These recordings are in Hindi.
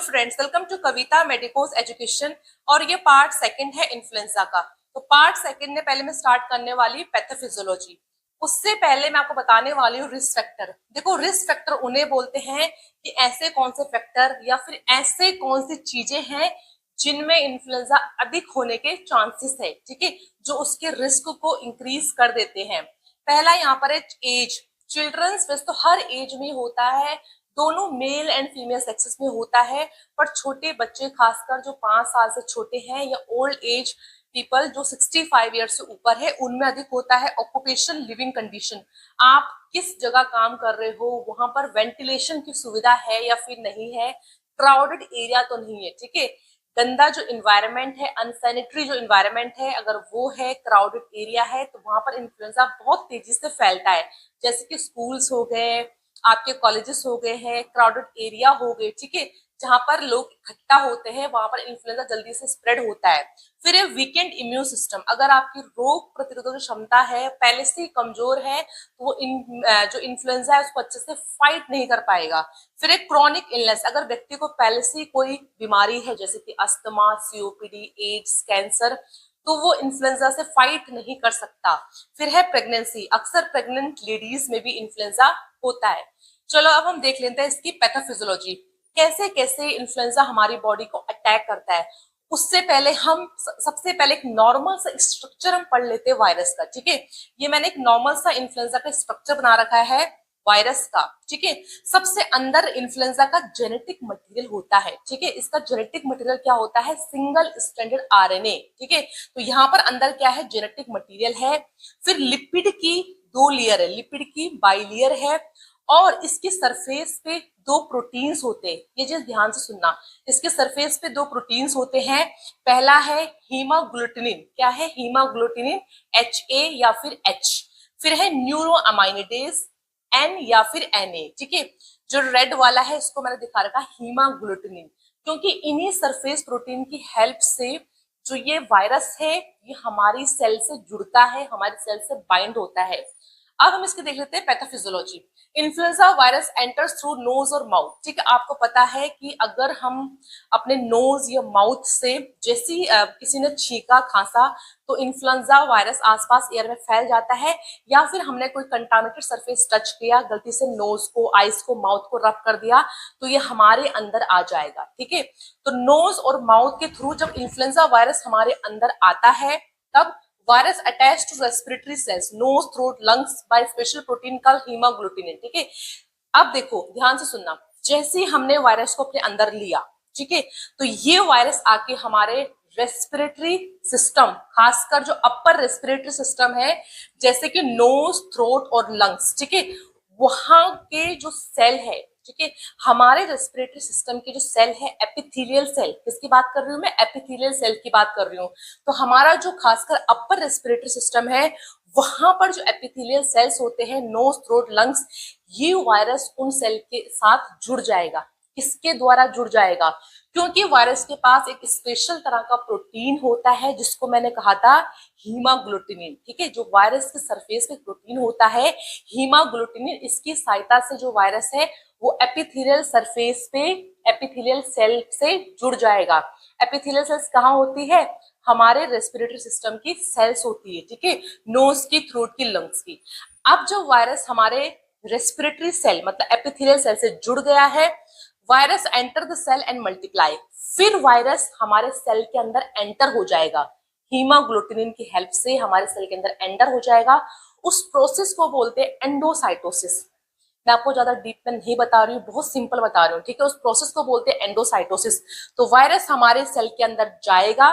Friends, welcome to Kavita medicos education. और ये पार्ट सेकंड है इन्फ्लुएंजा का। तो पार्ट सेकंड में पहले मैं स्टार्ट करने वाली पैथोफिजियोलॉजी। उससे पहले मैं आपको बताने वाली हूँ रिस्क फैक्टर। देखो, रिस्क फैक्टर उन्हें बोलते हैं कि ऐसे कौन से फैक्टर या फिर ऐसे कौन सी चीजें हैं जिनमें इन्फ्लुएंजा अधिक होने के चांसेस है, ठीक है, जो उसके रिस्क को इंक्रीज कर देते हैं। पहला यहाँ पर है एज। चिल्ड्रंस वैसे तो हर एज में होता है, दोनों मेल एंड फीमेल सेक्सेस में होता है, पर छोटे बच्चे खासकर जो 5 साल से छोटे हैं या ओल्ड एज पीपल जो 65 ईयर से ऊपर है उनमें अधिक होता है। ऑक्यूपेशन लिविंग कंडीशन, आप किस जगह काम कर रहे हो, वहां पर वेंटिलेशन की सुविधा है या फिर नहीं है, क्राउडेड एरिया तो नहीं है, ठीक है, गंदा जो इन्वायरमेंट है, अनसैनिटरी जो इन्वायरमेंट है, अगर वो है, क्राउडेड एरिया है, तो वहां पर इन्फ्लुएंजा बहुत तेजी से फैलता है। जैसे कि स्कूल्स हो गए, आपके कॉलेजेस हो गए हैं, क्राउडेड एरिया हो गए, ठीक है, जहां पर लोग इकट्ठा होते हैं, वहां पर इन्फ्लुएंजा जल्दी से स्प्रेड होता है। फिर वीकेंड इम्यून सिस्टम, अगर आपकी रोग प्रतिरोधक क्षमता है पहले से ही कमजोर है, तो वो जो इन्फ्लुएंजा है उसको अच्छे से फाइट नहीं कर पाएगा। फिर एक क्रॉनिक इलनेस, अगर व्यक्ति को पहले से ही कोई बीमारी है जैसे कि अस्थमा, सीओपीडी, एड्स, कैंसर, तो वो इन्फ्लुएंजा से फाइट नहीं कर सकता। फिर है प्रेगनेंसी, अक्सर प्रेग्नेंट लेडीज में भी इन्फ्लुएंजा होता है। चलो अब हम देख लेते हैं इसकी पैथोफिजियोलॉजी, कैसे कैसे इन्फ्लुएंजा हमारी बॉडी को अटैक करता है। उससे पहले हम सबसे पहले एक नॉर्मल सा स्ट्रक्चर हम पढ़ लेते हैं वायरस का, ठीक है। ये मैंने एक नॉर्मल सा इन्फ्लुएंजा का स्ट्रक्चर बना रखा है वायरस का, ठीक है। सबसे अंदर इन्फ्लुएंजा का जेनेटिक मटेरियल होता है, ठीक है। इसका जेनेटिक मटेरियल क्या होता है? सिंगल स्ट्रैंडेड आरएनए, ठीक है। तो यहाँ पर अंदर क्या है? जेनेटिक मटेरियल है। फिर लिपिड की 2 लेयर है, लिपिड की बाइलेयर है, और इसकी सरफेस पे 2 प्रोटीन्स होते हैं। ये चीज ध्यान से सुनना, इसके सरफेस पे 2 प्रोटीन्स होते हैं। पहला है हीमाग्लूटिनिन, क्या है? हीमाग्लूटिनिन, HA या फिर H। फिर है न्यूरोअमाइनेडेज, N या फिर Na, ठीक है। जो रेड वाला है इसको मैंने दिखा रखा हीमाग्लूटिनिन, क्योंकि इन्हीं सरफेस प्रोटीन की हेल्प से जो ये वायरस है ये हमारी सेल से जुड़ता है, हमारी सेल से बाइंड होता है। अब हम इसके देख लेते हैं pathophysiology. Influenza virus enters through nose और माउथ, ठीक है। आपको पता है कि अगर हम अपने नोज या माउथ से जैसी किसी ने छींका, खांसा, तो इन्फ्लुएंजा वायरस आसपास एयर में फैल जाता है, या फिर हमने कोई कंटामिनेटेड सरफेस टच किया, गलती से नोज को, आइस को, माउथ को रब कर दिया, तो ये हमारे अंदर आ जाएगा, ठीक है। तो नोज और माउथ के थ्रू जब इन्फ्लुएंजा वायरस हमारे अंदर आता है, तब virus attach to respiratory cells, nose, throat, lungs by special protein called haemagglutinin, ठीक है। अब देखो ध्यान से सुनना, जैसे ही हमने वायरस को अपने अंदर लिया, ठीक है, तो ये वायरस आके हमारे रेस्पिरेटरी सिस्टम, खासकर जो अपर रेस्पिरेटरी सिस्टम है जैसे कि नोज, थ्रोट और लंग्स, ठीक है, वहां के जो सेल है, ठीक है, हमारे रेस्पिरेटरी सिस्टम की जो सेल है, एपिथेलियल सेल, किसकी बात कर रही हूँ मैं? एपिथेलियल सेल की बात कर रही हूँ। तो हमारा जो खासकर अपर रेस्पिरेटरी सिस्टम है, वहां पर जो एपिथेलियल सेल्स होते हैं, नोज, थ्रोट, लंग्स, ये वायरस उन सेल के साथ जुड़ जाएगा। किसके द्वारा जुड़ जाएगा? क्योंकि वायरस के पास एक स्पेशल तरह का प्रोटीन होता है जिसको मैंने कहा था हीमाग्लूटिनिन, ठीक है। जो वायरस के सरफेस पे प्रोटीन होता है हीमाग्लूटिनिन, इसकी सहायता से जो वायरस है वो एपिथेलियल सरफेस पे एपिथेलियल सेल से जुड़ जाएगा। एपिथेलियल सेल्स कहाँ होती है? हमारे रेस्पिरेटरी सिस्टम की सेल्स होती है, ठीक है, नोज की, थ्रोट की, लंग्स की। अब जो वायरस हमारे रेस्पिरेटरी सेल मतलब एपिथेलियल सेल से जुड़ गया है, virus enter the cell and multiply, फिर वायरस हमारे सेल के अंदर एंटर हो जाएगा, हीमोग्लूटिनिन की हेल्प से हमारे सेल के अंदर एंटर हो जाएगा। उस प्रोसेस को बोलते हैं एंडोसाइटोसिस। मैं आपको ज्यादा डीप में नहीं बता रही हूँ, बहुत सिंपल बता रही हूँ, ठीक है। उस प्रोसेस को बोलते हैं एंडोसाइटोसिस। तो वायरस हमारे सेल के अंदर जाएगा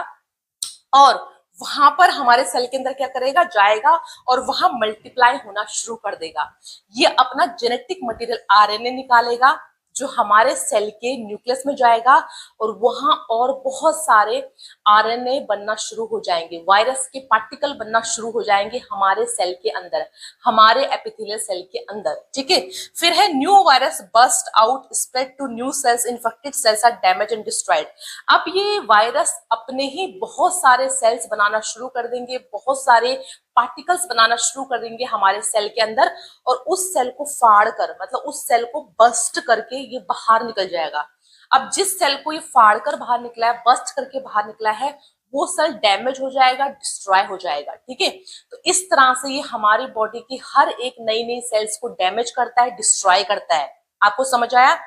और वहां पर हमारे सेल के अंदर क्या करेगा? जाएगा और वहां मल्टीप्लाई होना शुरू कर देगा। ये अपना जेनेटिक मटेरियल आरएनए निकालेगा जो हमारे सेल के न्यूक्लियस में जाएगा, और वहां और बहुत सारे आरएनए बनना शुरू हो जाएंगे, वायरस के पार्टिकल बनना शुरू हो जाएंगे हमारे सेल के अंदर, हमारे एपिथेलियल सेल के अंदर, ठीक है। फिर है new virus burst out, spread to new cells, infected cells are damage and destroyed. अब ये वायरस अपने ही बहुत सारे सेल्स बनाना शुरू कर देंगे, बहुत सारे पार्टिकल्स बनाना शुरू कर देंगे हमारे सेल के अंदर, और उस सेल को फाड़ कर मतलब उस सेल को बस्ट करके ये बाहर निकल जाएगा। अब जिस सेल को ये फाड़ कर बाहर निकला है, बस्ट करके बाहर निकला है, वो सेल डैमेज हो जाएगा, डिस्ट्रॉय हो जाएगा, ठीक है। तो इस तरह से ये हमारी बॉडी की हर एक नई नई सेल्स को डैमेज करता है, डिस्ट्रॉय करता है। आपको समझ आया?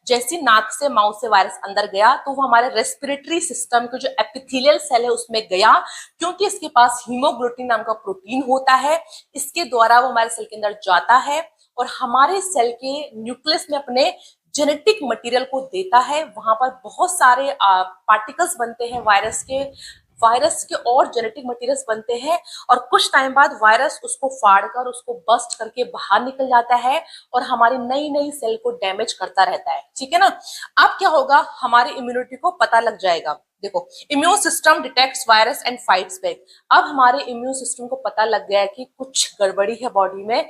जैसी नाक से माउथ से वायरस अंदर गया तो वो हमारे रेस्पिरेटरी सिस्टम के जो एपिथेलियल सेल है उसमें गया, क्योंकि इसके पास हीमोग्लोबिन नाम का प्रोटीन होता है। इसके द्वारा वो हमारे सेल के अंदर जाता है और हमारे सेल के न्यूक्लियस में अपने जेनेटिक मटेरियल को देता है। वहां पर बहुत सारे पार्टिकल्स बनते हैं वायरस के और जेनेटिक मटेरियल्स बनते हैं, और कुछ टाइम बाद वायरस उसको फाड़कर उसको बस्ट करके बाहर निकल जाता है और हमारी नई नई सेल को डैमेज करता रहता है, ठीक है ना। अब क्या होगा, हमारी इम्यूनिटी को पता लग जाएगा। देखो, immune system detects virus and fights back. अब हमारे इम्यून सिस्टम को पता लग गया है कि कुछ गड़बड़ी है बॉडी में।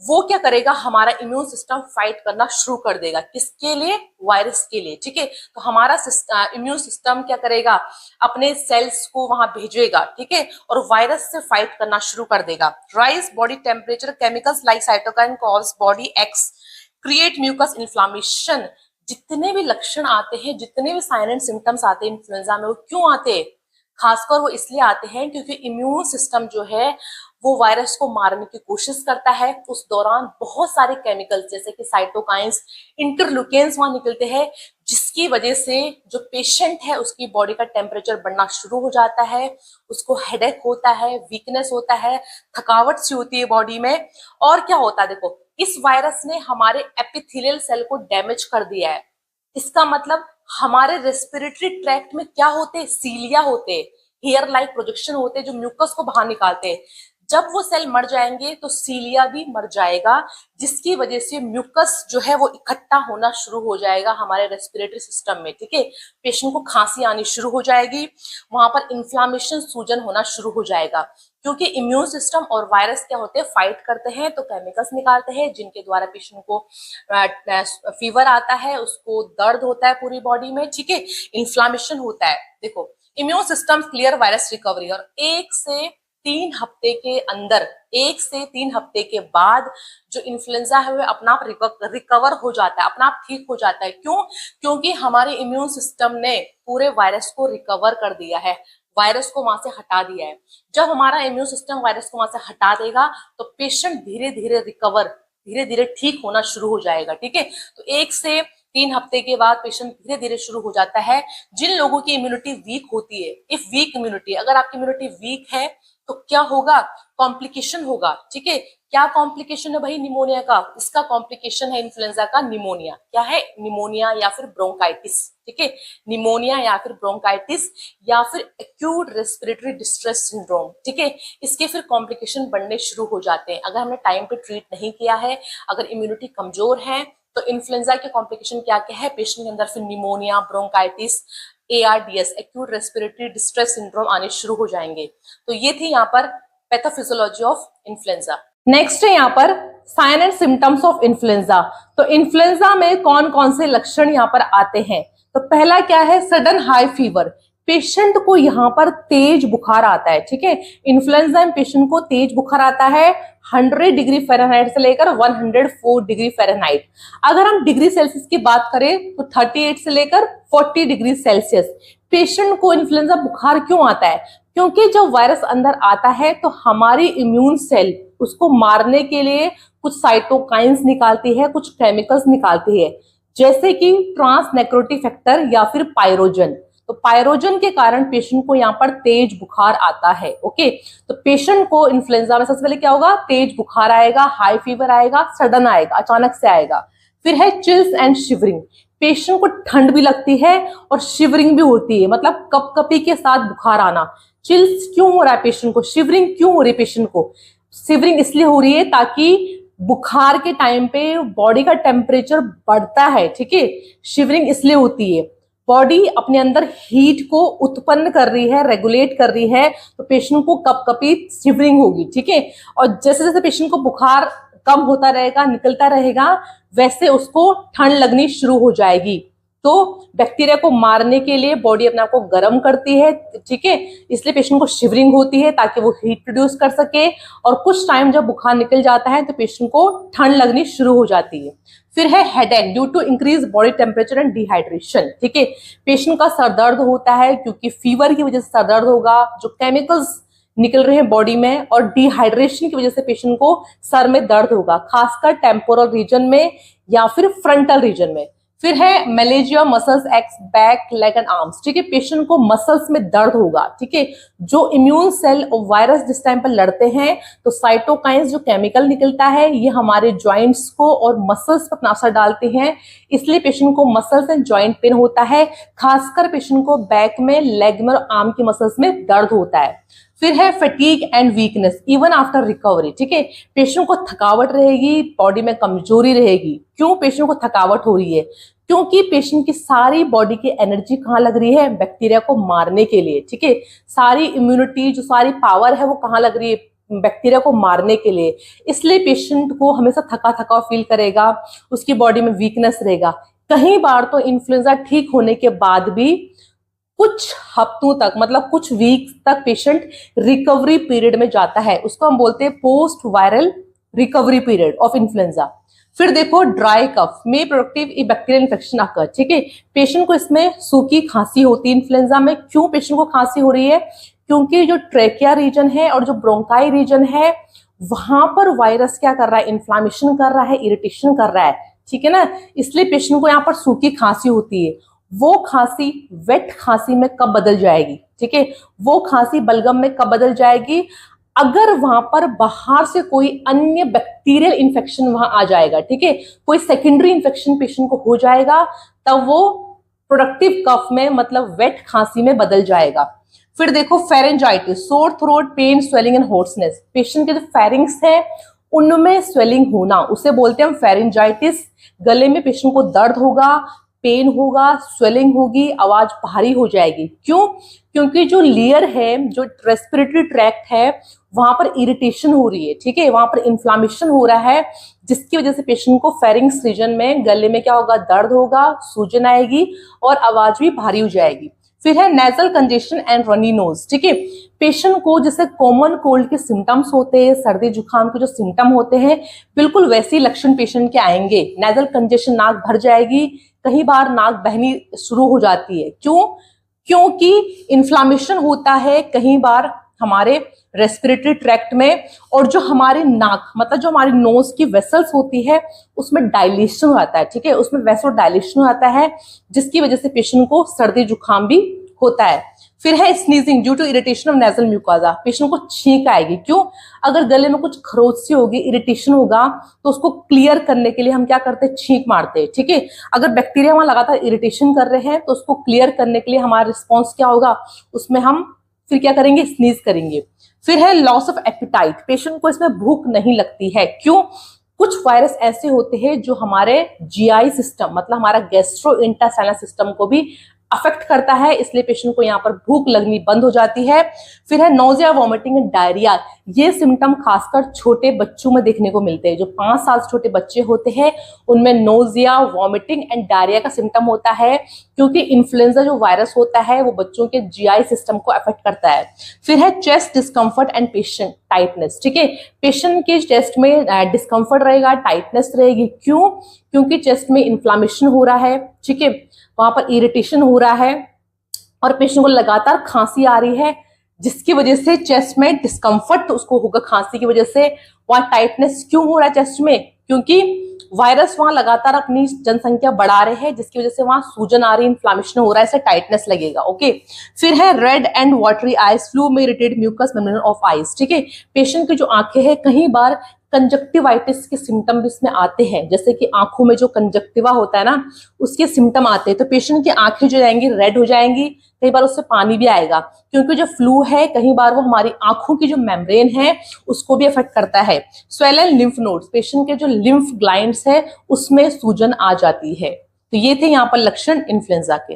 वो क्या करेगा, हमारा इम्यून सिस्टम फाइट करना शुरू कर देगा। किसके लिए? वायरस के लिए, ठीक है। तो हमारा इम्यून सिस्टम क्या करेगा, अपने सेल्स को वहां भेजेगा, ठीक है, और वायरस से फाइट करना शुरू कर देगा। Rise body temperature, chemicals like cytokine cause body aches, create mucus inflammation. जितने भी लक्षण आते हैं, जितने भी साइन एंड सिम्टम्स आते हैं इन्फ्लुएंजा में, वो क्यों आते हैं? खासकर वो इसलिए आते हैं क्योंकि इम्यून सिस्टम जो है वो वायरस को मारने की कोशिश करता है। उस दौरान बहुत सारे केमिकल्स जैसे कि साइटोकाइंस, इंटरल्यूकेन्स वहां निकलते हैं, जिसकी वजह से जो पेशेंट है उसकी बॉडी का टेम्परेचर बढ़ना शुरू हो जाता है, उसको हेडेक होता है, वीकनेस होता है, थकावट सी होती है बॉडी में। और क्या होता है, देखो, इस वायरस ने हमारे एपिथेलियल सेल को डैमेज कर दिया है। इसका मतलब हमारे रेस्पिरेटरी ट्रैक्ट में क्या होते हैं? सीलिया होते हैं, हेयर लाइक प्रोजेक्शन होते हैं जो म्यूकस को बाहर निकालते हैं। जब वो सेल मर जाएंगे तो सीलिया भी मर जाएगा, जिसकी वजह से म्यूकस जो है वो इकट्ठा होना शुरू हो जाएगा हमारे रेस्पिरेटरी सिस्टम में, ठीक है। पेशेंट को खांसी आनी शुरू हो जाएगी, वहां पर इन्फ्लामेशन, सूजन होना शुरू हो जाएगा, क्योंकि इम्यून सिस्टम और वायरस क्या होते हैं, फाइट करते हैं, तो केमिकल्स निकालते हैं जिनके द्वारा पेशेंट को फीवर आता है, उसको दर्द होता है पूरी बॉडी में, ठीक है, इन्फ्लामेशन होता है। देखो, immune system clear virus recovery, और 1 से 3 हफ्ते के अंदर, 1 से 3 हफ्ते के बाद जो इन्फ्लुएंजा है वो अपना आप रिकवर हो जाता है, अपना आप ठीक हो जाता है। क्यों? क्योंकि हमारे इम्यून सिस्टम ने पूरे वायरस को रिकवर कर दिया है, वायरस को वहां से हटा दिया है। जब हमारा इम्यून सिस्टम वायरस को वहां से हटा देगा तो पेशेंट धीरे धीरे रिकवर, धीरे धीरे ठीक होना शुरू हो जाएगा, ठीक है। तो 1 से 3 हफ्ते के बाद पेशेंट धीरे धीरे शुरू हो जाता है। जिन लोगों की इम्यूनिटी वीक होती है, इफ वीक इम्यूनिटी, अगर आपकी इम्यूनिटी वीक है तो क्या होगा, कॉम्प्लिकेशन होगा, ठीक है। क्या कॉम्प्लिकेशन है भाई निमोनिया का? इसका कॉम्प्लिकेशन है इन्फ्लुएंजा का निमोनिया। क्या है? निमोनिया या फिर ब्रोंकाइटिस, ठीक है। निमोनिया या फिर ब्रोंकाइटिस या फिर एक्यूट रेस्पिरेटरी डिस्ट्रेस सिंड्रोम, ठीक है। इसके फिर कॉम्प्लिकेशन बढ़ने शुरू हो जाते हैं अगर हमने टाइम पे ट्रीट नहीं किया है, अगर इम्यूनिटी कमजोर है। तो इन्फ्लुएंजा के कॉम्प्लिकेशन क्या क्या है पेशेंट के अंदर? फिर pneumonia, bronchitis, ARDS, acute respiratory distress syndrome आने शुरू हो जाएंगे। तो ये थी यहाँ पर पैथोफिजियोलॉजी ऑफ इन्फ्लुएंजा। नेक्स्ट है यहाँ पर sign and symptoms of influenza. तो इन्फ्लुएंजा में कौन कौन से लक्षण यहाँ पर आते हैं? तो पहला क्या है? Sudden high fever. पेशेंट को यहाँ पर तेज बुखार आता है, ठीक है। इन्फ्लुएंजा में पेशेंट को तेज बुखार आता है 100 डिग्री फ़ारेनहाइट से लेकर 104 डिग्री फ़ारेनहाइट। अगर हम डिग्री सेल्सियस की बात करें तो 38 से लेकर 40 डिग्री सेल्सियस। पेशेंट को इन्फ्लुएंजा बुखार क्यों आता है? क्योंकि जब वायरस अंदर आता है तो हमारी इम्यून सेल उसको मारने के लिए कुछ साइटोकाइंस निकालती है, कुछ केमिकल्स निकालती है, जैसे कि ट्रांसनेक्रोटिक फैक्टर या फिर पायरोजन। तो पायरोजन के कारण पेशेंट को यहाँ पर तेज बुखार आता है, ओके। तो पेशेंट को इन्फ्लुएंजा में सबसे पहले क्या होगा? तेज बुखार आएगा, हाई फीवर आएगा, सडन आएगा, अचानक से आएगा। फिर है चिल्स एंड शिवरिंग। पेशेंट को ठंड भी लगती है और शिवरिंग भी होती है, मतलब कपकपी के साथ बुखार आना। चिल्स क्यों हो रहा है पेशेंट को? शिवरिंग क्यों हो रही है पेशेंट को? शिवरिंग इसलिए हो रही है ताकि बुखार के टाइम पे बॉडी का टेम्परेचर बढ़ता है, ठीक है। शिवरिंग इसलिए होती है, बॉडी अपने अंदर हीट को उत्पन्न कर रही है, रेगुलेट कर रही है, तो पेशेंट को कपकपी शिवरिंग होगी, ठीक है। और जैसे जैसे पेशेंट को बुखार कम होता रहेगा, निकलता रहेगा, वैसे उसको ठंड लगनी शुरू हो जाएगी। तो बैक्टीरिया को मारने के लिए बॉडी अपने आप को गर्म करती है, ठीक है, इसलिए पेशेंट को शिवरिंग होती है ताकि वो हीट प्रोड्यूस कर सके। और कुछ टाइम जब बुखार निकल जाता है तो पेशेंट को ठंड लगनी शुरू हो जाती है। फिर है headache due to increase body temperature and dehydration, ठीक है, पेशेंट का सर दर्द होता है क्योंकि फीवर की वजह से सर दर्द होगा, जो केमिकल्स निकल रहे हैं बॉडी में, और डिहाइड्रेशन की वजह से पेशेंट को सर में दर्द होगा, खासकर टेम्पोरल रीजन में या फिर फ्रंटल रीजन में। फिर है myalgia muscles aches back leg and arms, ठीक है, पेशेंट को मसल्स में दर्द होगा, ठीक है, जो इम्यून सेल और वायरस जिस टाइम पर लड़ते हैं तो साइटोकाइंस जो केमिकल निकलता है ये हमारे जॉइंट्स को और मसल्स पर अपना असर डालते हैं, इसलिए पेशेंट को मसल्स एंड जॉइंट पेन होता है, खासकर पेशेंट को बैक में, लेग में और आर्म की मसल्स में दर्द होता है। फिर है fatigue and weakness even after recovery, ठीक है, पेशेंट को थकावट रहेगी, बॉडी में कमजोरी रहेगी। क्यों पेशेंट को थकावट हो रही है? क्योंकि पेशेंट की सारी बॉडी की एनर्जी कहाँ लग रही है? बैक्टीरिया को मारने के लिए, ठीक है, सारी इम्यूनिटी जो सारी पावर है वो कहाँ लग रही है? बैक्टीरिया को मारने के लिए, इसलिए पेशेंट को हमेशा थका थका फील करेगा, उसकी बॉडी में वीकनेस रहेगा। कई बार तो इन्फ्लुएंजा ठीक होने के बाद भी कुछ हफ्तों तक, मतलब कुछ वीक तक पेशेंट रिकवरी पीरियड में जाता है, उसको हम बोलते हैं post viral recovery period of influenza. फिर देखो ड्राई कफ में प्रोडक्टिव बैक्टीरियल इन्फेक्शन आकर, ठीक है, पेशेंट को इसमें सूखी खांसी होती है इन्फ्लुएंजा में। क्यों पेशेंट को खांसी हो रही है? क्योंकि जो ट्रेकिया रीजन है और जो ब्रोंकाई रीजन है वहां पर वायरस क्या कर रहा है? इन्फ्लामेशन कर रहा है, इरिटेशन कर रहा है, ठीक है ना, इसलिए पेशेंट को यहाँ पर सूखी खांसी होती है। वो खांसी वेट खांसी में कब बदल जाएगी? ठीक है, वो खांसी बलगम में कब बदल जाएगी? अगर वहां पर बाहर से कोई अन्य बैक्टीरियल इन्फेक्शन वहां आ जाएगा, ठीक है, कोई सेकेंडरी इन्फेक्शन पेशेंट को हो जाएगा, तब वो प्रोडक्टिव कफ में, मतलब वेट खांसी में बदल जाएगा। फिर देखो pharyngitis, sore throat pen, swelling and hoarseness, patient के जो फेरिंग्स है उनमें स्वेलिंग होना, उसे बोलते हैं हम फेरेंजाइटिस। गले में पेशेंट को दर्द होगा, पेन होगा, स्वेलिंग होगी, आवाज भारी हो जाएगी। क्यों? क्योंकि जो लेयर है, जो रेस्पिरेटरी ट्रैक्ट है, वहां पर इरिटेशन हो रही है, ठीक है, वहां पर इन्फ्लामेशन हो रहा है, जिसकी वजह से पेशेंट को फेरिंग्स रीजन में गले में क्या होगा? दर्द होगा, सूजन आएगी और आवाज भी भारी हो जाएगी। फिर है nasal congestion and runny nose, ठीक है, पेशेंट को जैसे कॉमन कोल्ड के सिम्टम्स होते हैं, सर्दी जुकाम के जो सिम्टम होते हैं, बिल्कुल वैसे लक्षण पेशेंट के आएंगे। नेजल कंजेशन, नाक भर जाएगी, कई बार नाक बहनी शुरू हो जाती है। क्यों? क्योंकि इन्फ्लामेशन होता है कई बार हमारे रेस्पिरेटरी ट्रैक्ट में, और जो हमारे नाक, मतलब जो हमारी नोज की वेसल्स होती है उसमें डायलेशन आता है, ठीक है, उसमें वेसल डायलेशन आता है, जिसकी वजह से पेशेंट को सर्दी जुकाम भी होता है। फिर है sneezing due to irritation of nasal mucosa, patient को छींक आएगी। क्यों? अगर गले में कुछ खरोंच होगी, इरिटेशन होगा, तो उसको क्लियर करने के लिए हम क्या करते हैं? छींक मारते हैं, ठीक है। अगर बैक्टीरिया वहां लगातार इरिटेशन कर रहे हैं तो उसको क्लियर करने के लिए हमारा रिस्पॉन्स क्या होगा? उसमें हम फिर क्या करेंगे? स्नीज करेंगे। फिर है लॉस ऑफ एपिटाइट, पेशेंट को इसमें भूख नहीं लगती है। क्यों? कुछ वायरस ऐसे होते हैं जो हमारे जीआई सिस्टम, मतलब हमारा गैस्ट्रोइंटेस्टाइनल सिस्टम को भी अफेक्ट करता है, इसलिए पेशेंट को यहाँ पर भूख लगनी बंद हो जाती है। फिर है नोजिया, वॉमिटिंग एंड डायरिया, ये सिम्टम खासकर छोटे बच्चों में देखने को मिलते हैं। जो 5 साल से छोटे बच्चे होते हैं उनमें नोजिया, वॉमिटिंग एंड डायरिया का सिम्टम होता है, क्योंकि इन्फ्लुएंजा जो वायरस होता है वो बच्चों के जीआई सिस्टम को अफेक्ट करता है। फिर है chest discomfort and patient tightness, ठीक है, पेशेंट के चेस्ट में डिस्कम्फर्ट रहेगा, टाइटनेस रहेगी। क्यों? क्योंकि चेस्ट में इन्फ्लामेशन हो रहा है, ठीक है, वहां पर इरिटेशन हो रहा है और पेशेंट को लगातार खांसी आ रही है, जिसकी वजह से चेस्ट में डिस्कम्फर्ट उसको होगा खांसी की वजह से। वहां टाइटनेस क्यों हो रहा है चेस्ट में? क्योंकि वायरस वहां लगातार अपनी जनसंख्या बढ़ा रहे हैं, जिसकी वजह से वहां सूजन आ रही है, इन्फ्लामेशन हो रहा है, इससे टाइटनेस लगेगा। ओके, फिर है red and watery eyes, flu में irritated mucous membrane of eyes, ठीक है, पेशेंट की जो आंखें हैं कई बार कंजक्टिवाइटिस के सिम्टम भी इसमें आते हैं, जैसे कि आंखों में जो कंजक्टिवा होता है ना, उसके सिम्टम आते हैं, तो पेशेंट की आंखें जो जाएंगी रेड हो जाएंगी, कई बार उससे पानी भी आएगा, क्योंकि जो फ्लू है कई बार वो हमारी आंखों की जो मेम्ब्रेन है उसको भी अफेक्ट करता है। स्वेलन लिम्फ नोड्स, पेशेंट के जो लिम्फ ग्लैंड्स है उसमें सूजन आ जाती है। तो ये थे यहाँ पर लक्षण इन्फ्लुएंजा के।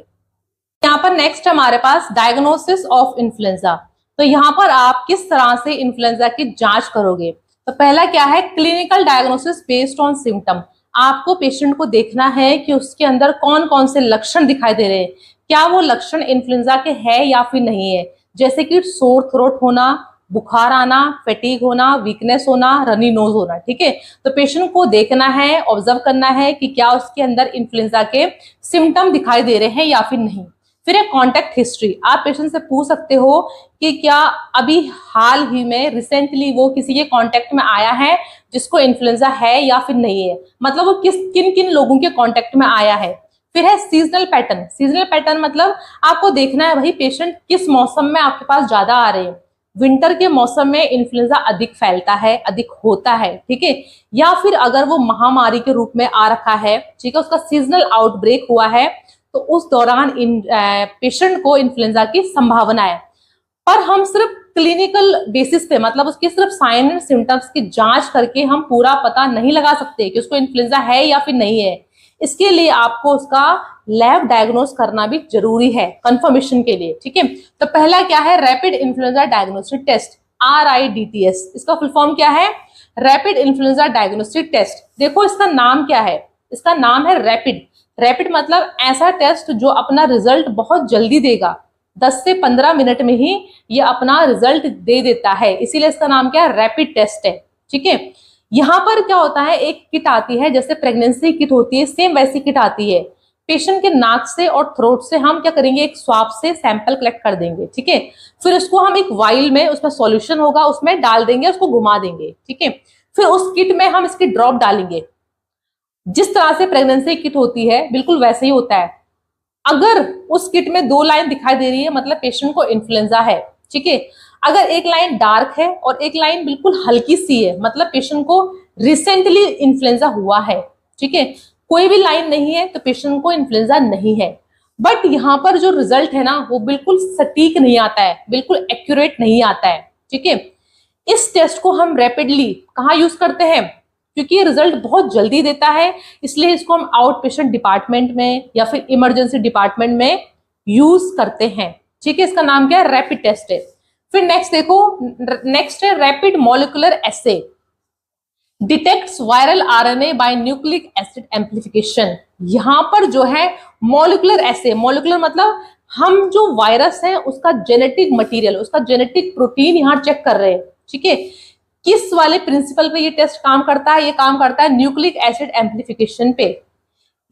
यहाँ पर नेक्स्ट हमारे पास डायग्नोसिस ऑफ इन्फ्लुएंजा। तो यहाँ पर आप किस तरह से इन्फ्लुएंजा की जांच करोगे? तो पहला क्या है? Clinical diagnosis based on symptom, आपको पेशेंट को देखना है कि उसके अंदर कौन कौन से लक्षण दिखाई दे रहे हैं, क्या वो लक्षण इन्फ्लुएंजा के है या फिर नहीं है, जैसे कि सोर थ्रोट होना, बुखार आना, फैटीग होना, वीकनेस होना, रनी नोज होना। ठीक है, तो पेशेंट को देखना है, ऑब्जर्व करना है कि क्या उसके अंदर इन्फ्लुएंजा के सिम्टम दिखाई दे रहे हैं या फिर नहीं। फिर एक कॉन्टेक्ट हिस्ट्री, आप पेशेंट से पूछ सकते हो कि क्या अभी हाल ही में रिसेंटली वो किसी के कॉन्टेक्ट में आया है जिसको इन्फ्लुएंजा है या फिर नहीं है, मतलब वो किन किन लोगों के कॉन्टेक्ट में आया है। फिर है सीजनल पैटर्न, सीजनल पैटर्न मतलब आपको देखना है भाई पेशेंट किस मौसम में आपके पास ज्यादा आ रहे हैं। विंटर के मौसम में इन्फ्लुएंजा अधिक फैलता है, अधिक होता है, ठीक है, या फिर अगर वो महामारी के रूप में आ रखा है, ठीक है, उसका सीजनल आउटब्रेक हुआ है, तो उस दौरान पेशेंट को इन्फ्लुएंजा की संभावना है। पर हम सिर्फ क्लिनिकल बेसिस पे, मतलब उसके सिर्फ साइन एंड सिम्टम्स की जांच करके हम पूरा पता नहीं लगा सकते कि उसको इन्फ्लुएंजा है या फिर नहीं है। इसके लिए आपको उसका लैब डायग्नोस करना भी जरूरी है कंफर्मेशन के लिए। ठीक है, तो पहला क्या है, rapid influenza diagnostic test, RIDTS। इसका फुल फॉर्म क्या है, रैपिड इन्फ्लुएंजा डायग्नोस्टिक टेस्ट। देखो इसका नाम क्या है, इसका नाम है रैपिड। रैपिड मतलब ऐसा टेस्ट जो अपना रिजल्ट बहुत जल्दी देगा, 10 से 15 मिनट में ही ये अपना रिजल्ट दे देता है, इसीलिए इसका नाम क्या है, रैपिड टेस्ट है। ठीक है, यहाँ पर क्या होता है, एक किट आती है जैसे प्रेगनेंसी किट होती है, सेम वैसी किट आती है। पेशेंट के नाक से और थ्रोट से हम क्या करेंगे, एक स्वाब से सैंपल कलेक्ट कर देंगे। ठीक है, फिर उसको हम एक वाइल में, उसमें सॉल्यूशन होगा, उसमें डाल देंगे, उसको घुमा देंगे। ठीक है, फिर उस किट में हम इसकी ड्रॉप डालेंगे। जिस तरह से प्रेगनेंसी किट होती है बिल्कुल वैसे ही होता है। अगर उस किट में 2 लाइन दिखाई दे रही है मतलब पेशेंट को इन्फ्लुएंजा है। ठीक है, अगर एक लाइन डार्क है और एक लाइन बिल्कुल हल्की सी है मतलब पेशेंट को रिसेंटली इन्फ्लुएंजा हुआ है। ठीक है, कोई भी लाइन नहीं है तो पेशेंट को इन्फ्लुएंजा नहीं है। बट यहाँ पर जो रिजल्ट है ना वो बिल्कुल सटीक नहीं आता है, बिल्कुल एक्यूरेट नहीं आता है। ठीक है, इस टेस्ट को हम रैपिडली कहाँ यूज करते हैं, क्योंकि ये रिजल्ट बहुत जल्दी देता है, इसलिए इसको हम आउट पेशेंट डिपार्टमेंट में या फिर इमरजेंसी डिपार्टमेंट में यूज करते हैं। ठीक है, इसका नाम क्या है, रैपिड टेस्ट है। फिर नेक्स्ट देखो, नेक्स्ट है rapid molecular assay, detects viral RNA by nucleic acid amplification. यहाँ पर जो है मॉलिक्यूलर एसे, मॉलिक्यूलर मतलब हम जो वायरस है उसका जेनेटिक मटेरियल, उसका जेनेटिक प्रोटीन यहाँ चेक कर रहे हैं। ठीक है, किस वाले प्रिंसिपल पे ये टेस्ट काम करता है, ये काम करता है न्यूक्लिक एसिड एम्प्लीफिकेशन पे।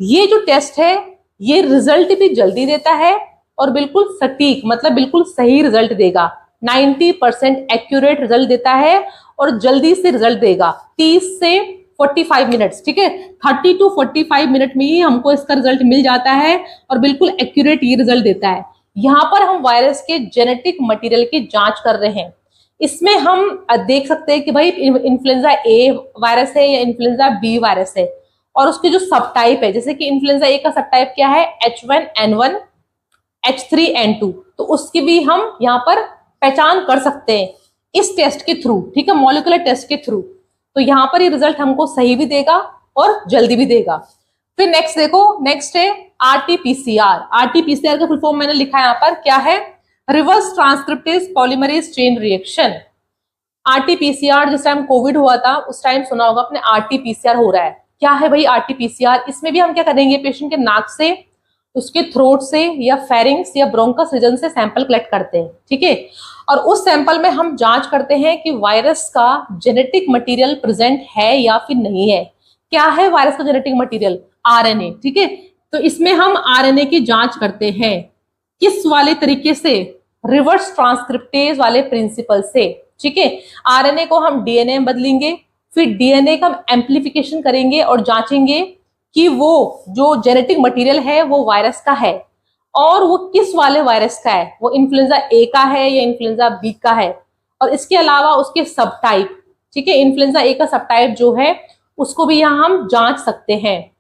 ये जो टेस्ट है ये रिजल्ट भी जल्दी देता है और बिल्कुल सटीक मतलब बिल्कुल सही रिजल्ट देगा, 90% एक्यूरेट रिजल्ट देता है और जल्दी से रिजल्ट देगा, 30 से 45 मिनट्स। ठीक है, 30 to 45 मिनट में ही हमको इसका रिजल्ट मिल जाता है और बिल्कुल एक्यूरेट ये रिजल्ट देता है। यहाँ पर हम वायरस के जेनेटिक मटेरियल की जांच कर रहे हैं। इसमें हम देख सकते हैं कि भाई इन्फ्लुएंजा ए वायरस है या इन्फ्लुएंजा बी वायरस है, और उसके जो सब टाइप है, जैसे कि इन्फ्लुएंजा ए का सब टाइप क्या है, H1N1 H3N2, तो उसकी भी हम यहाँ पर पहचान कर सकते हैं इस टेस्ट के थ्रू। ठीक है, मॉलिक्यूलर टेस्ट के थ्रू। तो यहाँ पर ये रिजल्ट हमको सही भी देगा और जल्दी भी देगा। फिर नेक्स्ट देखो, नेक्स्ट है RT-PCR। RT-PCR का फुल फॉर्म मैंने लिखा है यहाँ पर, क्या है, reverse transcriptase polymerase chain reaction. RT-PCR जिस टाइम कोविड हुआ था उस टाइम सुना होगा अपने, RT-PCR हो रहा है। क्या है भाई RT-PCR, इसमें भी हम क्या करेंगे, पेशेंट के नाक से, उसके थ्रोट से या फेरिंग्स या ब्रोंकस रीजन से सैंपल कलेक्ट करते हैं। ठीक है, और उस सैंपल में हम जांच करते हैं कि वायरस का जेनेटिक मटेरियल प्रेजेंट है या फिर नहीं है। क्या है वायरस का जेनेटिक मटेरियल, RNA। ठीक है, तो इसमें हम RNA की जांच करते हैं, किस वाले तरीके से, रिवर्स ट्रांसक्रिप्टेज वाले प्रिंसिपल से। ठीक है, RNA को हम DNA में बदलेंगे, फिर DNA का हम एम्प्लीफिकेशन करेंगे और जांचेंगे कि वो जो जेनेटिक मटेरियल है वो वायरस का है और वो किस वाले वायरस का है, वो इन्फ्लुएंजा ए का है या इन्फ्लुएंजा बी का है, और इसके अलावा उसके सब टाइप। ठीक है, इन्फ्लुएंजा ए का सब टाइप जो है उसको भी यहाँ हम जांच सकते हैं।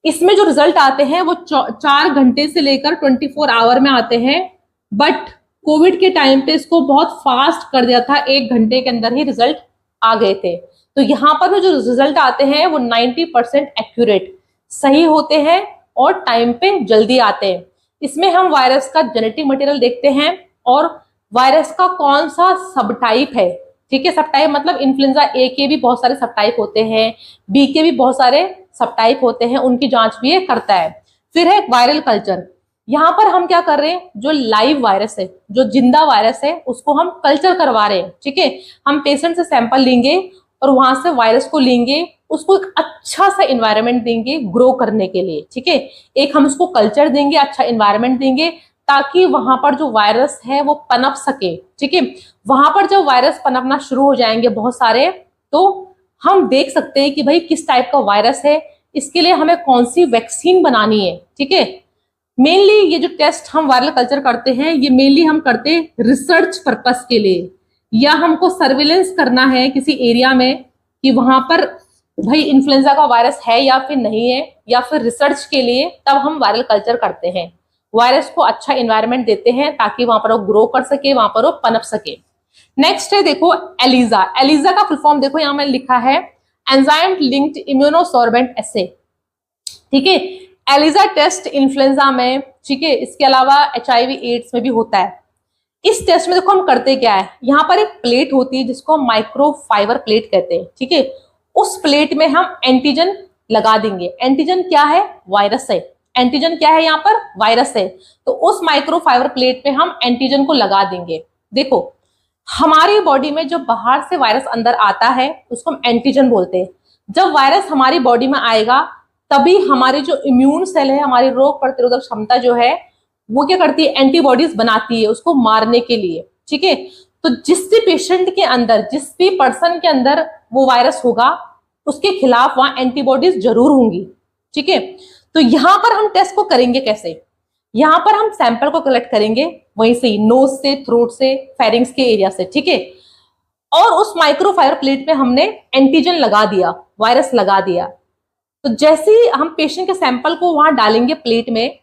इसमें जो रिजल्ट आते हैं वो 4 घंटे से लेकर 24 आवर में आते हैं, बट कोविड के टाइम पे इसको बहुत फास्ट कर दिया था, 1 घंटे के अंदर ही रिजल्ट आ गए थे। तो यहाँ पर जो रिजल्ट आते हैं वो 90% एक्यूरेट सही होते हैं और टाइम पे जल्दी आते हैं। इसमें हम वायरस का जेनेटिक मटेरियल देखते हैं और वायरस का कौन सा सब टाइप है। ठीक है। सब टाइप मतलब इन्फ्लुएंजा ए के भी बहुत सारे सब टाइप होते हैं, बी के भी बहुत सारे सब टाइप होते हैं, उनकी जांच भी ये करता है। फिर है वायरल कल्चर। यहाँ पर हम क्या कर रहे हैं, जो लाइव वायरस है, जो जिंदा वायरस है, उसको हम कल्चर करवा रहे हैं। ठीक है, हम पेशेंट से सैंपल लेंगे और वहां से वायरस को लेंगे, उसको एक अच्छा सा इन्वायरमेंट देंगे ग्रो करने के लिए। ठीक है, एक हम उसको कल्चर देंगे, अच्छा इन्वायरमेंट देंगे, ताकि वहां पर जो वायरस है वो पनप सके। ठीक है, वहां पर जब वायरस पनपना शुरू हो जाएंगे बहुत सारे, तो हम देख सकते हैं कि भाई किस टाइप का वायरस है, इसके लिए हमें कौन सी वैक्सीन बनानी है। ठीक है, मेनली ये जो टेस्ट हम वायरल कल्चर करते हैं, ये मेनली हम करते हैं रिसर्च पर्पस के लिए, या हमको सर्विलेंस करना है किसी एरिया में कि वहां पर भाई इन्फ्लुएंजा का वायरस है या फिर नहीं है, या फिर रिसर्च के लिए तब हम वायरल कल्चर करते हैं। वायरस को अच्छा इन्वायरमेंट देते हैं ताकि वहां पर वो ग्रो कर सके, वहां पर वो पनप सके। नेक्स्ट है देखो एलिजा। एलिजा का फुल फॉर्म देखो यहाँ मैंने लिखा है, एंजाइम लिंक्ड इम्यूनोसॉर्बेंट एसे। ठीक है, एलिजा टेस्ट इन्फ्लुएंजा में, ठीक है, इसके अलावा HIV एड्स में भी होता है। इस टेस्ट में देखो हम करते क्या है, यहाँ पर एक प्लेट होती है जिसको हम माइक्रोफाइबर प्लेट कहते हैं। ठीक है, उस प्लेट में हम एंटीजन लगा देंगे। एंटीजन क्या है, वायरस है। एंटीजन क्या है, यहाँ पर वायरस है। तो उस माइक्रोफाइबर प्लेट पे हम एंटीजन को लगा देंगे। देखो हमारी बॉडी में जो बाहर से वायरस अंदर आता है उसको हम एंटीजन बोलते हैं। जब वायरस हमारी बॉडी में आएगा तभी हमारी जो इम्यून सेल है, हमारी रोग प्रतिरोधक क्षमता जो है, वो क्या करती है, एंटीबॉडीज बनाती है उसको मारने के लिए। ठीक है, तो जिस भी पेशेंट के अंदर, जिस भी पर्सन के अंदर वो वायरस होगा, उसके खिलाफ वहां एंटीबॉडीज जरूर होंगी। ठीक है, तो यहां पर हम टेस्ट को करेंगे कैसे, यहां पर हम सैंपल को कलेक्ट करेंगे वहीं से, नोज से, थ्रोट से, फेरिंग्स के एरिया से। ठीक है, और उस माइक्रोफाइबर प्लेट में हमने एंटीजन लगा दिया, वायरस लगा दिया। तो जैसे ही हम पेशेंट के सैंपल को वहां डालेंगे प्लेट में,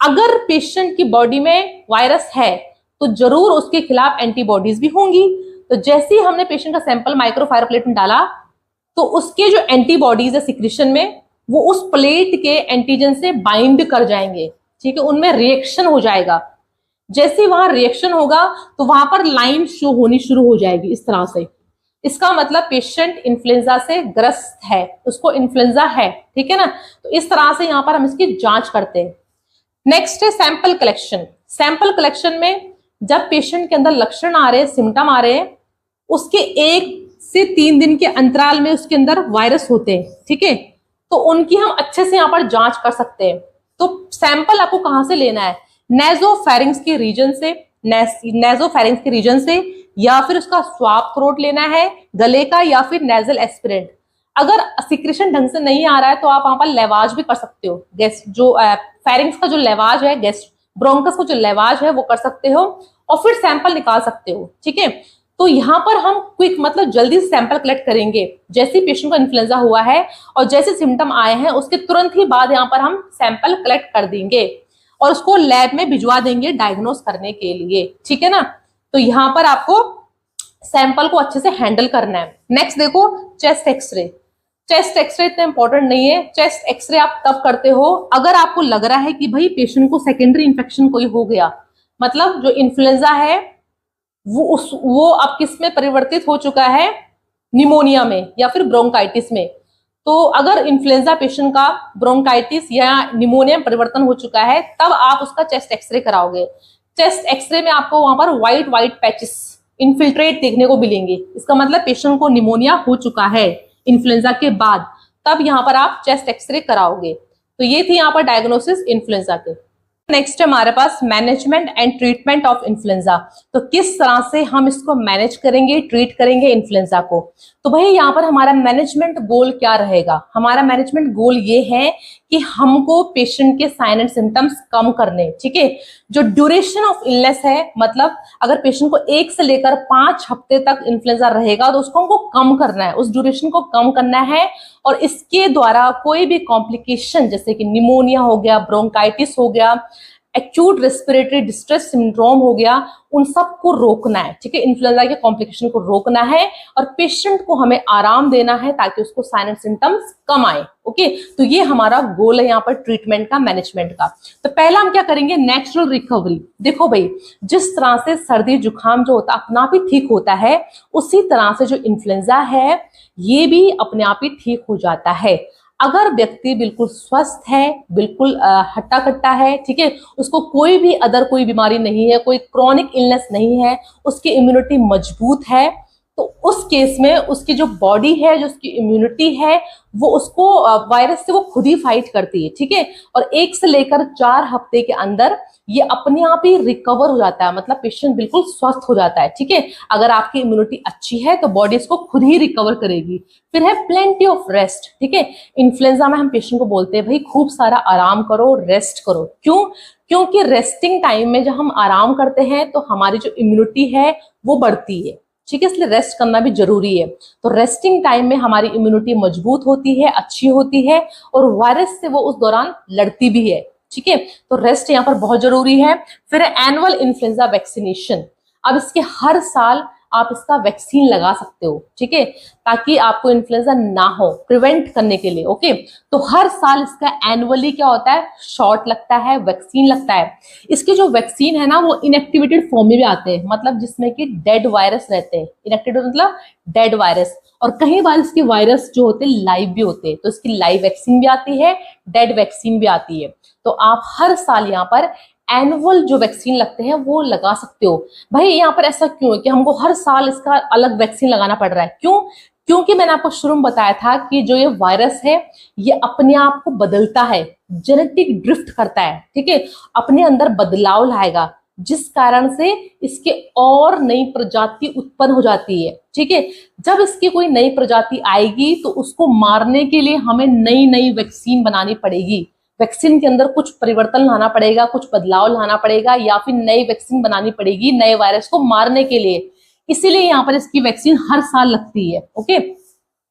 अगर पेशेंट की बॉडी में वायरस है तो जरूर उसके खिलाफ एंटीबॉडीज भी होंगी। तो जैसे ही हमने पेशेंट का सैंपल माइक्रोफाइबर प्लेट में डाला, तो उसके जो एंटीबॉडीज है सिक्रीशन में, वो उस प्लेट के एंटीजन से बाइंड कर जाएंगे। ठीक है, उनमें रिएक्शन हो जाएगा। जैसे वहां रिएक्शन होगा तो वहां पर लाइन शो होनी शुरू हो जाएगी इस तरह से। इसका मतलब पेशेंट इन्फ्लुएंजा से ग्रस्त है, उसको इन्फ्लुएंजा है। ठीक है ना, तो इस तरह से यहाँ पर हम इसकी जांच करते हैं। नेक्स्ट है सैंपल कलेक्शन। सैंपल कलेक्शन में जब पेशेंट के अंदर लक्षण आ रहे हैं, सिम्टम आ रहे हैं, उसके 1 से 3 दिन के अंतराल में उसके अंदर वायरस होते हैं। ठीक है, तो उनकी हम अच्छे से यहाँ पर जांच कर सकते हैं। तो सैंपल आपको कहाँ से लेना है, नेजोफेरिंग्स के रीजन से, नेजोफेरिंग्स के रीजन से, या फिर उसका स्वाब थ्रोट लेना है गले का, या फिर नेजल एस्पिरेंट। अगर सिक्रेशन ढंग से नहीं आ रहा है तो आप वहां पर लेवाज भी कर सकते हो। गैस जो फेरिंग्स का जो लेवाज है, गैस ब्रोंकस का जो लेवाज है वो कर सकते हो, और फिर सैंपल निकाल सकते हो। ठीक है, तो यहाँ पर हम क्विक मतलब जल्दी से सैंपल कलेक्ट करेंगे। जैसे पेशेंट को इन्फ्लुएंजा हुआ है और जैसे सिम्टम आए हैं, उसके तुरंत ही बाद यहाँ पर हम सैंपल कलेक्ट कर देंगे और उसको लैब में भिजवा देंगे डायग्नोस करने के लिए। ठीक है ना, तो यहाँ पर आपको सैंपल को अच्छे से हैंडल करना है। नेक्स्ट देखो चेस्ट एक्सरे। चेस्ट एक्सरे इतना इंपॉर्टेंट नहीं है। चेस्ट एक्सरे आप तब करते हो अगर आपको लग रहा है कि भाई पेशेंट को सेकेंडरी इंफेक्शन कोई हो गया, मतलब जो इन्फ्लुएंजा है वो अब किस में परिवर्तित हो चुका है, निमोनिया में या फिर ब्रोंकाइटिस में। तो अगर इन्फ्लुएंजा पेशेंट का ब्रोंकाइटिस या निमोनिया में परिवर्तन हो चुका है, तब आप उसका चेस्ट एक्सरे कराओगे। चेस्ट एक्सरे में आपको वहां पर व्हाइट पैचेस, इन्फिल्ट्रेट देखने को मिलेंगे। इसका मतलब पेशेंट को निमोनिया हो चुका है इन्फ्लुएंजा के बाद, तब यहाँ पर आप चेस्ट एक्सरे कराओगे। तो ये थी यहाँ पर डायग्नोसिस इन्फ्लुएंजा के। नेक्स्ट है हमारे पास management and treatment of influenza. तो किस तरह से हम इसको मैनेज करेंगे, ट्रीट करेंगे इन्फ्लुएंजा को। तो भाई यहाँ पर हमारा मैनेजमेंट गोल क्या रहेगा, हमारा मैनेजमेंट गोल ये है कि हमको पेशेंट के साइन एंड सिम्टम्स कम करने। ठीक है, जो ड्यूरेशन ऑफ इलनेस है, मतलब अगर पेशेंट को 1 से लेकर 5 हफ्ते तक इन्फ्लुएंजा रहेगा तो उसको हमको कम करना है, उस ड्यूरेशन को कम करना है। और इसके द्वारा कोई भी कॉम्प्लिकेशन जैसे कि निमोनिया हो गया, ब्रोंकाइटिस हो गया, एक्यूट रेस्पिरेटरी डिस्ट्रेस सिंड्रोम हो गया, उन सब को रोकना है, ठीक है, इन्फ्लुएंजा के कॉम्प्लिकेशन को रोकना है और पेशेंट को हमें आराम देना है ताकि उसको साइन एंड सिम्टम्स कम आए। ओके, तो ये हमारा गोल है यहाँ पर ट्रीटमेंट का, मैनेजमेंट का। तो पहला हम क्या करेंगे, नेचुरल रिकवरी। देखो भाई, जिस तरह से सर्दी जुकाम जो होता है अपना आप ही ठीक होता है, उसी तरह से जो इन्फ्लुएंजा है ये भी अपने आप ही ठीक हो जाता है। अगर व्यक्ति बिल्कुल स्वस्थ है, बिल्कुल हट्टा कट्टा है, ठीक है, उसको कोई भी अदर कोई बीमारी नहीं है, कोई क्रॉनिक इलनेस नहीं है, उसकी इम्यूनिटी मजबूत है, तो उस केस में उसकी जो बॉडी है, जो उसकी इम्यूनिटी है, वो उसको वायरस से वो खुद ही फाइट करती है, ठीक है, और 1 से लेकर 4 हफ्ते के अंदर ये अपने आप ही रिकवर हो जाता है, मतलब पेशेंट बिल्कुल स्वस्थ हो जाता है, ठीक है। अगर आपकी इम्यूनिटी अच्छी है तो बॉडी इसको खुद ही रिकवर करेगी। फिर है प्लेंटी ऑफ रेस्ट, ठीक है। इन्फ्लुएंजा में हम पेशेंट को बोलते हैं भाई खूब सारा आराम करो, रेस्ट करो। क्यों? क्योंकि रेस्टिंग टाइम में जब हम आराम करते हैं तो हमारी जो इम्यूनिटी है वो बढ़ती है, ठीक है, इसलिए रेस्ट करना भी जरूरी है। तो रेस्टिंग टाइम में हमारी इम्यूनिटी मजबूत होती है, अच्छी होती है और वायरस से वो उस दौरान लड़ती भी है, ठीक है। तो रेस्ट यहाँ पर बहुत जरूरी है। फिर एनुअल इन्फ्लुएंजा वैक्सीनेशन। अब इसके हर साल आप इसका वैक्सीन लगा सकते हो, ठीक है, ताकि आपको इन्फ्लुएंजा ना हो, प्रिवेंट करने के लिए। ओके, तो हर साल इसका एनुअली क्या होता है, शॉट लगता है, वैक्सीन लगता है। इसके जो वैक्सीन है ना वो इनएक्टिवेटेड फॉर्म में भी आते हैं, मतलब जिसमें कि डेड वायरस रहते हैं। इनएक्टिवेटेड मतलब डेड वायरस, और कई बार इसके वायरस जो होते हैं लाइव भी होते हैं, तो इसकी लाइव वैक्सीन भी आती है, डेड वैक्सीन भी आती है। तो आप हर साल यहाँ पर एनुअल जो वैक्सीन लगते हैं वो लगा सकते हो। भाई यहाँ पर ऐसा क्यों है कि हमको हर साल इसका अलग वैक्सीन लगाना पड़ रहा है? क्यों? क्योंकि मैंने आपको शुरू में बताया था कि जो ये वायरस है ये अपने आप को बदलता है, जेनेटिक ड्रिफ्ट करता है, ठीक है, अपने अंदर बदलाव लाएगा, जिस कारण से इसके और नई प्रजाति उत्पन्न हो जाती है, ठीक है। जब इसकी कोई नई प्रजाति आएगी तो उसको मारने के लिए हमें नई नई वैक्सीन बनानी पड़ेगी। वैक्सीन के अंदर कुछ परिवर्तन लाना पड़ेगा, कुछ बदलाव लाना पड़ेगा, या फिर नई वैक्सीन बनानी पड़ेगी नए वायरस को मारने के लिए। इसीलिए यहाँ पर इसकी वैक्सीन हर साल लगती है। ओके,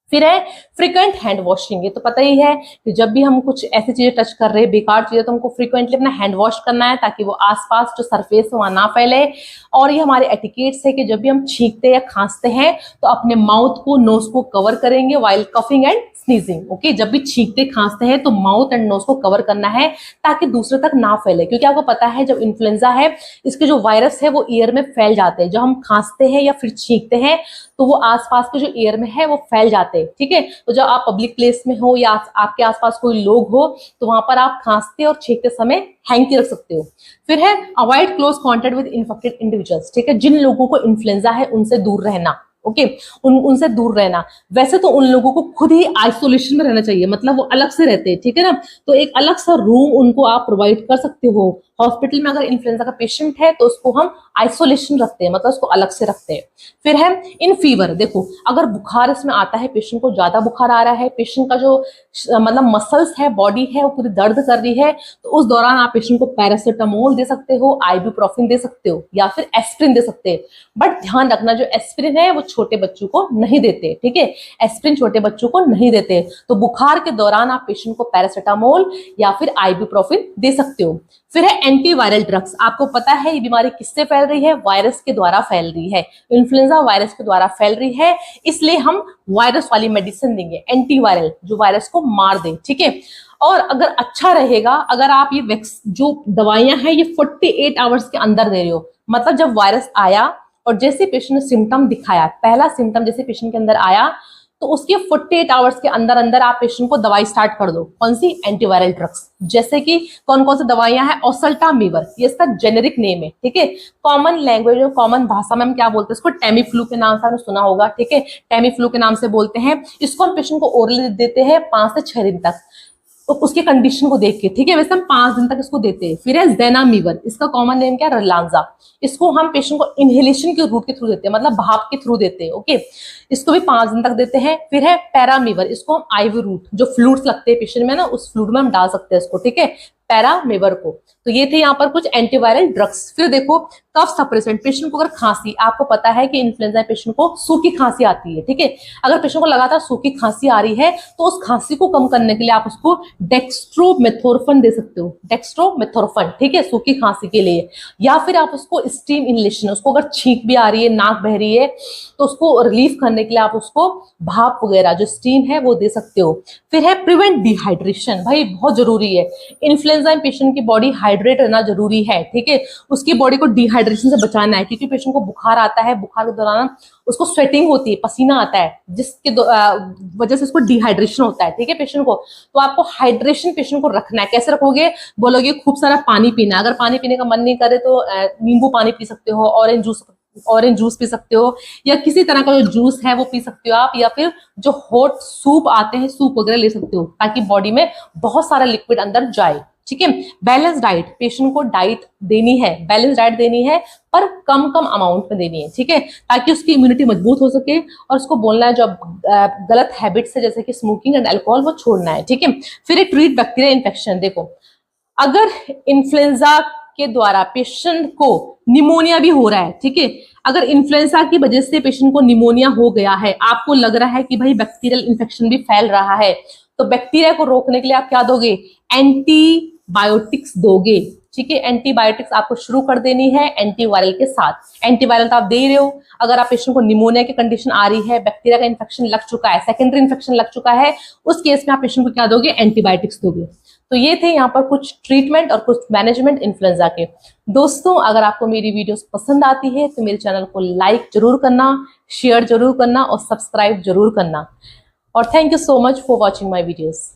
फिर है फ्रीक्वेंट हैंड वॉशिंग। ये तो पता ही है कि जब भी हम कुछ ऐसी चीजें टच कर रहे हैं, बेकार चीजें, तो हमको फ्रीक्वेंटली अपना हैंड वॉश करना है ताकि वो आसपास जो सरफेस है वहां ना फैले। और ये हमारे एटिकेट्स है कि जब भी हम छींकते या खांसते हैं तो अपने माउथ को, नोज को कवर करेंगे while coughing and sneezing. Okay, जब भी छींकते खांसते हैं तो माउथ एंड नोज को कवर करना है ताकि दूसरे तक ना फैले, क्योंकि आपको पता है जब इन्फ्लुएंजा है इसके जो वायरस है वो एयर में फैल जाते हैं। जब हम खांसते हैं या फिर छींकते हैं तो वो आसपास के जो एयर में है वो फैल जाते हैं, ठीक है। तो जब आप पब्लिक प्लेस में हो या आपके आसपास कोई लोग हो तो वहां पर आप खांसते और छींकते समय हैंकी रख सकते हो। फिर है avoid close contact with infected individuals, ठीक है, जिन लोगों को इन्फ्लुएंजा है उनसे दूर रहना। ओके, उनसे दूर रहना। वैसे तो उन लोगों को खुद ही आइसोलेशन में रहना चाहिए, मतलब वो अलग से रहते हैं, ठीक है ना, तो एक अलग सा रूम उनको आप प्रोवाइड कर सकते हो। हॉस्पिटल में अगर इन्फ्लुएंजा का पेशेंट है तो उसको हम आइसोलेशन रखते हैं, मतलब उसको अलग से रखते हैं। फिर है इन फीवर। देखो, अगर बुखार इसमें आता है, पेशेंट को ज्यादा बुखार आ रहा है, पेशेंट का जो मतलब मसल्स है, बॉडी है, वो पूरी दर्द कर रही है, तो उस दौरान आप पेशेंट को पैरासिटामोल दे सकते हो, आइबुप्रोफेन दे सकते हो, या फिर एस्प्रिन दे सकते हैं। बट ध्यान रखना, जो एस्प्रिन है वो छोटे बच्चों को नहीं देते, ठीक है, एस्प्रिन छोटे बच्चों को नहीं देते। तो बुखार के दौरान आप पेशेंट को पैरासिटामोल या फिर आइबुप्रोफेन दे सकते हो। फिर है एंटीवायरल ड्रग्स। आपको पता है ये बीमारी किससे फैल रही है? वायरस के द्वारा फैल रही है। इन्फ्लुएंजा वायरस के द्वारा फैल रही है, इसलिए हम वायरस वाली मेडिसिन देंगे, एंटीवायरल, जो वायरस को मार दे, ठीक है। और अगर अच्छा रहेगा अगर आप ये जो दवाइयां हैं ये 48 आवर्स के अंदर दे रहे हो, मतलब जब वायरस आया और जैसे पेशेंट ने सिम्टम दिखाया, पहला सिम्टम जैसे पेशेंट के अंदर आया तो उसके 48 आवर्स के अंदर अंदर आप पेशेंट को दवाई स्टार्ट कर दो। कौन सी? Antiviral drugs. जैसे कि कौन कौन सी दवाइयां हैं? ओसेल्टामिवर, ये इसका जेनेरिक नेम है, ठीक है। कॉमन लैंग्वेज और कॉमन भाषा में हम क्या बोलते हैं? इसको टेमीफ्लू के नाम से आपने सुना होगा, ठीक है, टेमीफ्लू के नाम से बोलते हैं। इसको हम पेशेंट को ओरली देते हैं 5 से 6 दिन तक, तो उसके कंडीशन को देख के, ठीक है। वैसे हम 5 दिन तक इसको देते हैं। फिर है ज़ेनामिवर, इसका कॉमन नेम क्या है? रिलांजा। इसको हम पेशेंट को इनहेलेशन के रूट के थ्रू देते हैं, मतलब भाप के थ्रू देते हैं। ओके, इसको भी 5 दिन तक देते हैं। फिर है पैरामिवर, इसको हम आईवी रूट, जो फ्लूइड्स लगते हैं पेशेंट में ना, उस फ्लूइड में हम डाल सकते हैं इसको, ठीक है, पैरामेवर को। तो ये थे यहाँ पर कुछ एंटीवायरल ड्रग्स। फिर देखो कफ सप्रेसेंट, पेशेंट को अगर खांसी, आपको पता है कि इन्फ्लुएंजा पेशेंट को सूखी खांसी आती है, ठीक है। अगर पेशेंट को लगातार सूखी खांसी आ रही है तो उस खांसी को कम करने के लिए आप उसको डेक्स्ट्रोमेथोर्फन दे सकते हो, डेक्स्ट्रोमेथोर्फन, ठीक है, सूखी खांसी के लिए। या फिर आप उसको स्टीम इनहेलेशन, उसको अगर छींक भी आ रही है, नाक बह रही है, तो उसको रिलीफ करने के लिए आप उसको भाप वगैरह जो स्टीम है वो दे सकते हो। फिर है प्रिवेंट डिहाइड्रेशन, भाई बहुत जरूरी है, इन्फ्लुएंजा पेशेंट की बॉडी हाइड्रेट रहना जरूरी है, ठीक है। उसकी बॉडी को डिहाइड्रेशन से बचाना है, क्योंकि पेशेंट को बुखार आता है, बुखार के दौरान उसको स्वेटिंग होती है, पसीना आता है, जिसके वजह से उसको डिहाइड्रेशन होता है, ठीक है पेशेंट को। तो आपको हाइड्रेशन पेशेंट को रखना है। कैसे रखोगे, बोलोगे खूब सारा पानी पीना, अगर पानी पीने का मन नहीं करे तो नींबू पानी पी सकते हो, ऑरेंज जूस पी सकते हो, या किसी तरह का जो जूस है वो पी सकते हो आप, या फिर जो हॉट सूप आते हैं, सूप वगैरह ले सकते हो, ताकि बॉडी में बहुत सारा लिक्विड अंदर जाए, ठीक है। बैलेंस डाइट, पेशेंट को डाइट देनी है, बैलेंस डाइट देनी है, पर कम कम अमाउंट में देनी है, ठीक है, ताकि उसकी इम्यूनिटी मजबूत हो सके। और उसको बोलना है जो गलत हैबिट्स है जैसे कि स्मोकिंग एंड अल्कोहल, वो छोड़ना है, ठीक है। फिर एक ट्रीट बैक्टीरिया इन्फेक्शन। देखो अगर इन्फ्लुएंजा के द्वारा पेशेंट को निमोनिया भी हो रहा है, ठीक है, अगर इन्फ्लुएंजा की वजह से पेशेंट को निमोनिया हो गया है, आपको लग रहा है कि भाई बैक्टीरियल इन्फेक्शन भी फैल रहा है, तो बैक्टीरिया को रोकने के लिए आप क्या दोगे, एंटीबायोटिक्स दोगे, ठीक है। एंटीबायोटिक्स आपको शुरू कर देनी है एंटीवायरल के साथ। एंटीवायरल तो आप दे ही रहे हो, अगर आप पेशेंट को निमोनिया की कंडीशन आ रही है, बैक्टीरिया का इन्फेक्शन लग चुका है, सेकेंडरी इन्फेक्शन लग चुका है, उस केस में आप पेशेंट को क्या दोगे, एंटीबायोटिक्स दोगे। तो ये थे यहाँ पर कुछ ट्रीटमेंट और कुछ मैनेजमेंट इन्फ्लुएंजा के। दोस्तों अगर आपको मेरी वीडियोस पसंद आती है तो मेरे चैनल को लाइक जरूर करना, शेयर जरूर करना और सब्सक्राइब जरूर करना। और thank you so much for watching my videos.